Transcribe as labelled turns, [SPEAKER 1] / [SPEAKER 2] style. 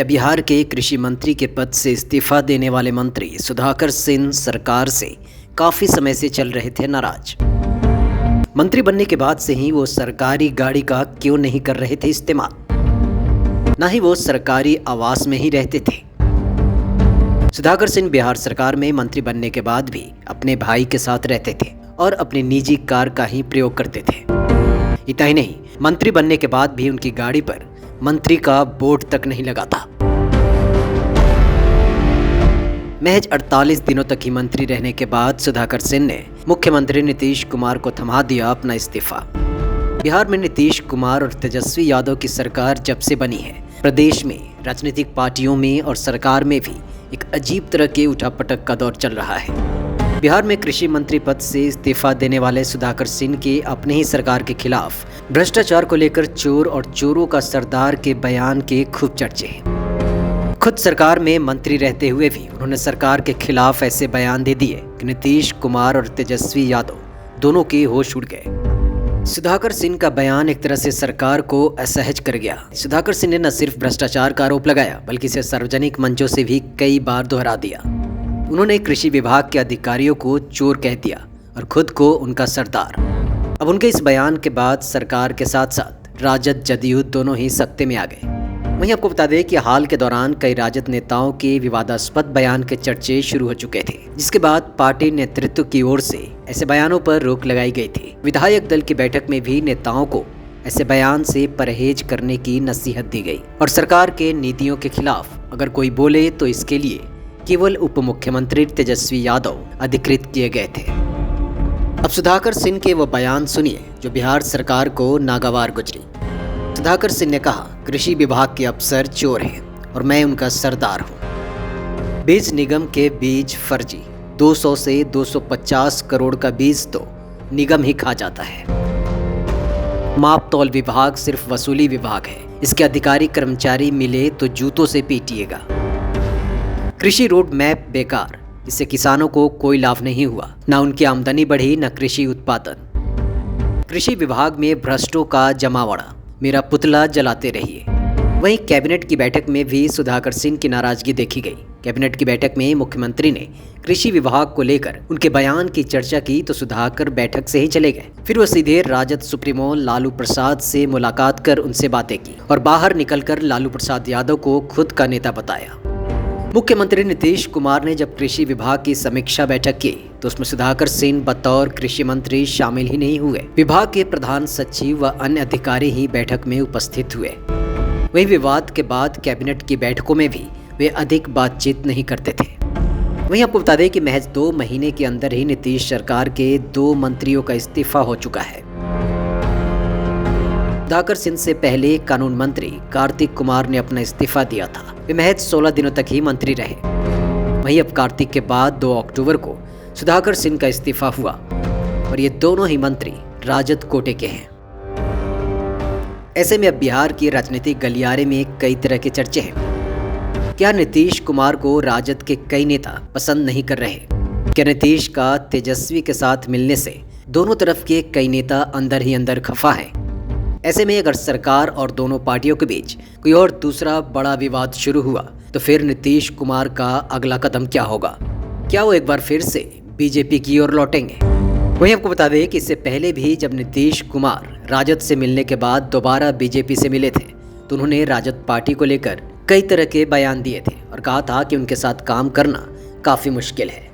[SPEAKER 1] क्या बिहार के कृषि मंत्री के पद से इस्तीफा देने वाले मंत्री सुधाकर सिंह सरकार से काफ़ी समय से चल रहे थे नाराज। मंत्री बनने के बाद से ही वो सरकारी गाड़ी का क्यों नहीं कर रहे थे इस्तेमाल, ना ही वो सरकारी आवास में ही रहते थे। सुधाकर सिंह बिहार सरकार में मंत्री बनने के बाद भी अपने भाई के साथ रहते थे और अपनी निजी कार का ही प्रयोग करते थे। इतना ही नहीं, मंत्री बनने के बाद भी उनकी गाड़ी पर मंत्री का बोर्ड तक नहीं लगा था। महज 48 दिनों तक ही मंत्री रहने के बाद सुधाकर सिंह ने मुख्यमंत्री नीतीश कुमार को थमा दिया अपना इस्तीफा। बिहार में नीतीश कुमार और तेजस्वी यादव की सरकार जब से बनी है, प्रदेश में राजनीतिक पार्टियों में और सरकार में भी एक अजीब तरह के उठापटक का दौर चल रहा है। बिहार में कृषि मंत्री पद से इस्तीफा देने वाले सुधाकर सिंह के अपने ही सरकार के खिलाफ भ्रष्टाचार को लेकर चोर और चोरों का सरदार के बयान के खूब चर्चे हैं। खुद सरकार में मंत्री रहते हुए भी उन्होंने सरकार के खिलाफ ऐसे बयान दे दिए कि नीतीश कुमार और तेजस्वी यादव दोनों के होश उड़ गए। सुधाकर सिंह का बयान एक तरह से सरकार को असहज कर गया। सुधाकर सिंह ने न सिर्फ भ्रष्टाचार का आरोप लगाया, बल्कि इसे सार्वजनिक मंचों से भी कई बार दोहरा दिया। उन्होंने कृषि विभाग के अधिकारियों को चोर कह दिया और खुद को उनका सरदार। अब उनके इस बयान के बाद सरकार के साथ साथ राजद जदयू दोनों ही सत्ते में आ गए। वहीं आपको बता दें कि हाल के दौरान कई राजद नेताओं के विवादास्पद बयान के चर्चे शुरू हो चुके थे, जिसके बाद पार्टी नेतृत्व की ओर से ऐसे बयानों पर रोक लगाई गई थी। विधायक दल की बैठक में भी नेताओं को ऐसे बयान से परहेज करने की नसीहत दी गई और सरकार के नीतियों के खिलाफ अगर कोई बोले तो इसके लिए केवल उप मुख्यमंत्री तेजस्वी यादव अधिकृत किए गए थे। अब सुधाकर सिंह के वो बयान सुनिए जो बिहार सरकार को नागवार गुजरी। सुधाकर सिंह ने कहा, कृषि विभाग के अफसर चोर हैं और मैं उनका सरदार हूं। बीज निगम के बीज फर्जी, 200 से 250 करोड़ का बीज तो निगम ही खा जाता है। माप तौल विभाग सिर्फ वसूली विभाग है, इसके अधिकारी कर्मचारी मिले तो जूतों से पीटिएगा। कृषि रोड मैप बेकार, इससे किसानों को कोई लाभ नहीं हुआ, न उनकी आमदनी बढ़ी न कृषि उत्पादन। कृषि विभाग में भ्रष्टों का जमावड़ा, मेरा पुतला जलाते रहिए। वहीं कैबिनेट की बैठक में भी सुधाकर सिंह की नाराजगी देखी गई। कैबिनेट की बैठक में मुख्यमंत्री ने कृषि विभाग को लेकर उनके बयान की चर्चा की तो सुधाकर बैठक से ही चले गए। फिर वो सीधे राजद सुप्रीमो लालू प्रसाद से मुलाकात कर उनसे बातें की और बाहर निकलकर लालू प्रसाद यादव को खुद का नेता बताया। मुख्यमंत्री नीतीश कुमार ने जब कृषि विभाग की समीक्षा बैठक की तो उसमें सुधाकर सिंह बतौर कृषि मंत्री शामिल ही नहीं हुए। विभाग के प्रधान सचिव व अन्य अधिकारी ही बैठक में उपस्थित हुए। वहीं विवाद के बाद कैबिनेट की बैठकों में भी वे अधिक बातचीत नहीं करते थे। वहीं आपको बता दें कि महज 2 महीने के अंदर ही नीतीश सरकार के 2 मंत्रियों का इस्तीफा हो चुका है। सुधाकर सिंह से पहले कानून मंत्री कार्तिक कुमार ने अपना इस्तीफा दिया था। वे महज 16 दिनों तक ही मंत्री रहे। वहीं अब कार्तिक के बाद 2 अक्टूबर को सुधाकर सिंह का इस्तीफा हुआ और ये दोनों ही मंत्री राजद कोटे के हैं। ऐसे में अब बिहार की राजनीतिक गलियारे में कई तरह के चर्चे हैं। क्या नीतीश कुमार को राजद के कई नेता पसंद नहीं कर रहे? क्या नीतीश का तेजस्वी के साथ मिलने से दोनों तरफ के कई नेता अंदर ही अंदर खफा हैं? ऐसे में अगर सरकार और दोनों पार्टियों के बीच कोई और दूसरा बड़ा विवाद शुरू हुआ तो फिर नीतीश कुमार का अगला कदम क्या होगा? क्या वो एक बार फिर से बीजेपी की ओर लौटेंगे? वहीं आपको बता दें कि इससे पहले भी जब नीतीश कुमार राजद से मिलने के बाद दोबारा बीजेपी से मिले थे तो उन्होंने राजद पार्टी को लेकर कई तरह के बयान दिए थे और कहा था कि उनके साथ काम करना काफ़ी मुश्किल है।